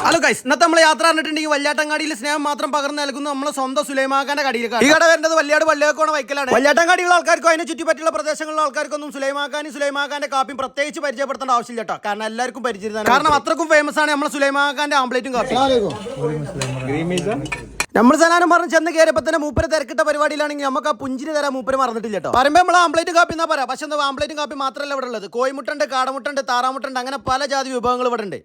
Hello guys, ഇന്നത്തെ നമ്മൾ യാത്ര പറഞ്ഞിട്ടുണ്ടെങ്കിൽ വല്യാട്ടങ്ങാടിയിൽ സ്നേഹം മാത്രം പകർന്നു നൽകുന്ന നമ്മളെ സ്വന്തം സുലൈമാക്കാന്റെ കടയിലേക്ക്. ഈ കട വരുന്നത് വല്യാട് പള്ളിയേക്കോണ വൈക്കലാണ്. വല്യാട്ടങ്ങാടിയുള്ള ആൾക്കാർക്കും അതിനെ ചുറ്റിപ്പറ്റിയുള്ള പ്രദേശങ്ങളിലുള്ള ആൾക്കാർക്കൊന്നും സുലൈമാക്കാന്റെ കാപ്പിയും പ്രത്യേകിച്ച് പരിചയപ്പെടുത്തേണ്ട ആവശ്യമില്ല കേട്ടോ. കാരണം എല്ലാവർക്കും പരിചയം, കാരണം അത്രക്കും ഫേമസ് ആണ് നമ്മളെ സുലൈമാക്കാന്റെ ആംപ്ലേറ്റും കാപ്പി. നമ്മൾ സനാനം പറഞ്ഞ് ചെന്ന് കയറിയപ്പോൾ തന്നെ മൂപ്പര് തിരക്കിട്ട പരിപാടിയിലാണെങ്കിൽ നമുക്ക് ആ പുഞ്ചിരി തരാൻ മൂപ്പര് മറന്നിട്ടില്ല കേട്ടോ. പറയുമ്പോൾ നമ്മൾ ആംപ്ലേറ്റ് കാപ്പി എന്നാ പറയാം. പക്ഷെ എന്താ ആംപ്ലേറ്റും കാപ്പി മാത്രമല്ല ഇവിടെ ഉള്ളത്. കോഴിമുട്ടുണ്ട്, കാടമുട്ടുണ്ട്, താറാമുട്ടുണ്ട്, അങ്ങനെ പല ജാതി വിഭവങ്ങൾ ഇവിടെ ഉണ്ട്.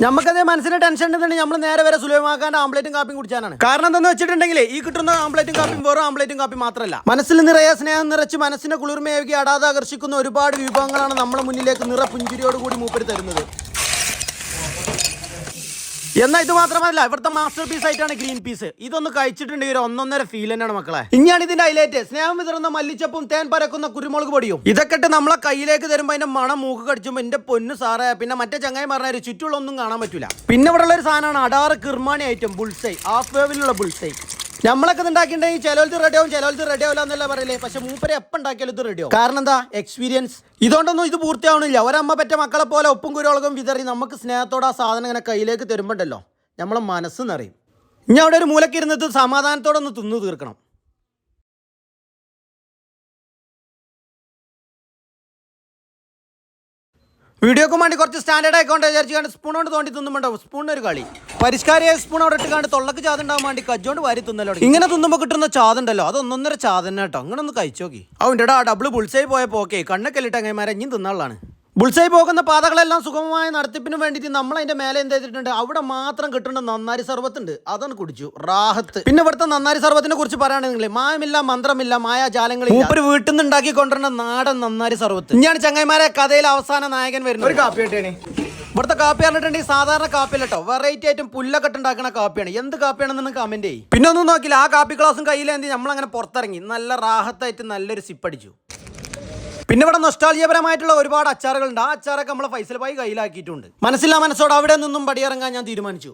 നമുക്കതേ മനസ്സിന് ടെൻഷൻ ഉണ്ടെന്നുണ്ടെങ്കിൽ നമ്മൾ നേരെ വരെ സുലൈമാക്കാന്റെ ആംപ്ലേറ്റും കാപ്പിയും കുടിച്ചാനാണ്. കാരണം എന്താണെന്ന് വെച്ചിട്ടുണ്ടെങ്കിൽ ഈ കിട്ടുന്ന ആംപ്ലേറ്റും കാപ്പിയും വെറും ആംപ്ലേറ്റും കാപ്പി മാത്രമല്ല, മനസ്സിൽ നിറയെ സ്നേഹം നിറച്ച് മനസ്സിനെ കുളിർമയാക്കി അടാതെ ആകർഷിക്കുന്ന ഒരുപാട് വിഭവങ്ങളാണ് നമ്മുടെ മുന്നിലേക്ക് നിറ പുഞ്ചിരിയോടുകൂടി മൂപ്പര് തരുന്നത്. എന്നാൽ ഇത് മാത്രമല്ല, ഇവിടുത്തെ മാസ്റ്റർ പീസ് ആയിട്ടാണ് ഗ്രീൻ പീസ്. ഇതൊന്ന് കഴിച്ചിട്ടുണ്ടെങ്കിൽ ഒന്നൊന്നര ഫീൽ തന്നെയാണ് മക്കളെ. ഇനിയാണ് ഇതിന്റെ ഹൈലൈറ്റ്. സ്നേഹം വിതറുന്ന മല്ലിച്ചപ്പും തേൻ പരക്കുന്ന കുരുമുളക് പൊടിയും. ഇതൊക്കെ ഇട്ട് നമ്മളെ കയ്യിലേക്ക് തരുമ്പോൾ അതിന്റെ മണം മൂക്ക് കടിച്ചുമ്പോൾ എന്റെ പൊന്ന് സാറേ, പിന്നെ മറ്റേ ചങ്ങായി പറഞ്ഞാൽ ചുറ്റുള്ളൊന്നും കാണാൻ പറ്റില്ല. പിന്നെ ഇവിടെ ഉള്ള ഒരു സാധനമാണ് അടാറ് കിർമാണി ഐറ്റം ബുൾസൈ, ഹാഫ് വേവിലുള്ള ബുൾസൈ. നമ്മളൊക്കെ ഉണ്ടാക്കിയിട്ടുണ്ടെങ്കിൽ ചിലവർക്ക് റെഡിയാവും, ചിലവർക്ക് റെഡിയാവില്ല എന്നല്ല പറയില്ലേ. പക്ഷെ മൂപ്പര് എപ്പം ഉണ്ടാക്കിയാലും ഇത് റെഡിയാവും. കാരണം എന്താ? എക്സ്പീരിയൻസ്. ഇതുകൊണ്ടൊന്നും ഇത് പൂർത്തിയാവണില്ല. ഒരമ്മ പറ്റ മക്കളെ പോലെ ഒപ്പും കുരുളകും വിതറി നമുക്ക് സ്നേഹത്തോടെ ആ സാധനം ഇങ്ങനെ കയ്യിലേക്ക് തരുമ്പോണ്ടല്ലോ നമ്മളെ മനസ്സ് നിറയും. ഇനി അവിടെ ഒരു മൂലക്കിരുന്നത് സമാധാനത്തോടെ ഒന്ന് തിന്നു തീർക്കണം. വീഡിയോക്ക് വേണ്ടി കുറച്ച് സ്റ്റാൻഡേർഡ് ആയിക്കോട്ടെ വിചാരിച്ചു സ്പൂൺ കൊണ്ട് തോണ്ടി തിന്നുമ്പോണ്ടാവും. സ്പൂണിന് ഒരു കളി. പരിഷ്കാരിയായ സ്പൂൺ അവിടെ ഇട്ടുകാണ്ട് തൊള്ളക്ക് ചാതുണ്ടാവാൻ വേണ്ടി കജ്ജോണ്ട് വാരി തിന്നല്ലോ. ഇങ്ങനെ തിന്നുമ്പോൾ കിട്ടുന്ന ചാതുണ്ടല്ലോ, അത് ഒന്നൊന്നര ചാതന്നെ കേട്ടോ. അങ്ങനെ ഒന്ന് കഴിച്ചു നോക്കി. അവൻ്റെ ആ ഡബിൾ ബുൾസൈ പോയപ്പോൾ ഓക്കെ കണ്ണൊക്കെല്ലിട്ട് അങ്ങന്മാരെ ഇനിയും തിന്നാളാണ്. ബുൾസൈ പോകുന്ന പാതകളെല്ലാം സുഗമമായ നടത്തിപ്പിന് വേണ്ടിയിട്ട് നമ്മൾ അതിന്റെ മേലെ എന്ത് ചെയ്തിട്ടുണ്ട്, അവിടെ മാത്രം കിട്ടുന്ന നന്നാരി സർവത്തുണ്ട്, അതാണ് കുടിച്ചു റാഹത്ത്. പിന്നെ ഇവിടുത്തെ നന്നാരി സർവത്തിനെ കുറിച്ച് പറയുകയാണെങ്കിൽ മായമില്ല, മന്ത്രമില്ല, മായാജാലങ്ങളില്ല. മൂപ്പര് വീട്ടിൽ നിന്ന് ഉണ്ടാക്കി കൊണ്ടുവരുന്ന നാടൻ നന്നാരി സർവത്ത്. ഇനിയാണ് ചങ്ങായിമാരെ കഥയിലെ അവസാന നായകൻ വരുന്നത്. ഒരു കാപ്പി കിട്ടിയാണ് ഇവിടുത്തെ കാപ്പി പറഞ്ഞിട്ടുണ്ടെങ്കിൽ സാധാരണ കാപ്പിയല്ല കേട്ടോ, വെറൈറ്റി ആയിട്ടും പുല്ലൊക്കെ ഉണ്ടാക്കുന്ന കാപ്പിയാണ്. എന്ത് കാപ്പിയാണെന്ന് കമന്റ് ചെയ്യും. പിന്നെ ഒന്നും നോക്കില്ല, ആ കാപ്പി ഗ്ലാസും കയ്യിലേന്തി നമ്മളങ്ങനെ പുറത്തിറങ്ങി നല്ല റാഹത്തായിട്ട് നല്ലൊരു സിപ്പടിച്ചു. പിന്നെ ഇവിടെ നൊസ്റ്റാൾജിയപരമായിട്ടുള്ള ഒരുപാട് അച്ചാറുകളുണ്ട്. ആ അച്ചാറൊക്കെ നമ്മളെ ഫൈസൽ ഭായി കയ്യിലാക്കിയിട്ടുണ്ട്. മനസ്സില്ലാ മനസ്സോടെ അവിടെ നിന്നും പടിയിറങ്ങാൻ ഞാൻ തീരുമാനിച്ചു.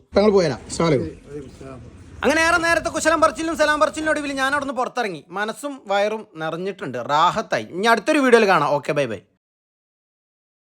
അങ്ങനെ ഏറെ നേരത്തെ കുശലം പറച്ചിലും സലാം പറച്ചിലും ഒടുവിൽ ഞാൻ അവിടെ നിന്ന് പുറത്തിറങ്ങി. മനസ്സും വയറും നിറഞ്ഞിട്ടുണ്ട്, റാഹത്തായി. ഇനി അടുത്തൊരു വീഡിയോയിൽ കാണാം. Okay, bye bye.